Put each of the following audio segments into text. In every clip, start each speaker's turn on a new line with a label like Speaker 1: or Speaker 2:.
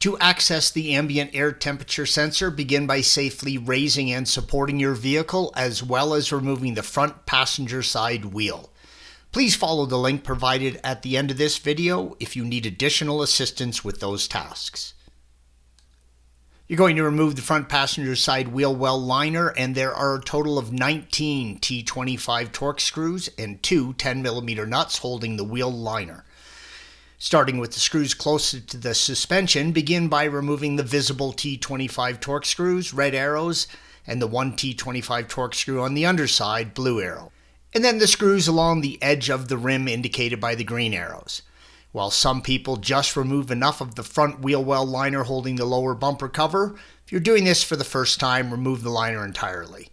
Speaker 1: To access the ambient air temperature sensor, begin by safely raising and supporting your vehicle, as well as removing the front passenger side wheel. Please follow the link provided at the end of this video if you need additional assistance with those tasks. You're going to remove the front passenger side wheel well liner, and there are a total of 19 T25 Torx screws and two 10mm nuts holding the wheel liner. Starting with the screws closest to the suspension, begin by removing the visible T25 Torx screws, red arrows, and the one T25 Torx screw on the underside, blue arrow. And then the screws along the edge of the rim indicated by the green arrows. While some people just remove enough of the front wheel well liner holding the lower bumper cover, if you're doing this for the first time, remove the liner entirely.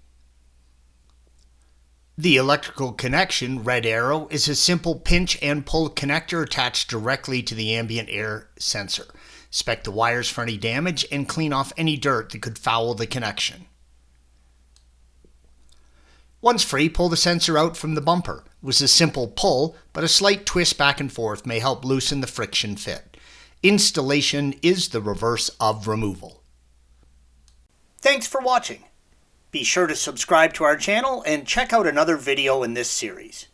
Speaker 1: The electrical connection, red arrow, is a simple pinch and pull connector attached directly to the ambient air sensor. Inspect the wires for any damage and clean off any dirt that could foul the connection. Once free, pull the sensor out from the bumper. It was a simple pull, but a slight twist back and forth may help loosen the friction fit. Installation is the reverse of removal. Thanks for watching. Be sure to subscribe to our channel and check out another video in this series.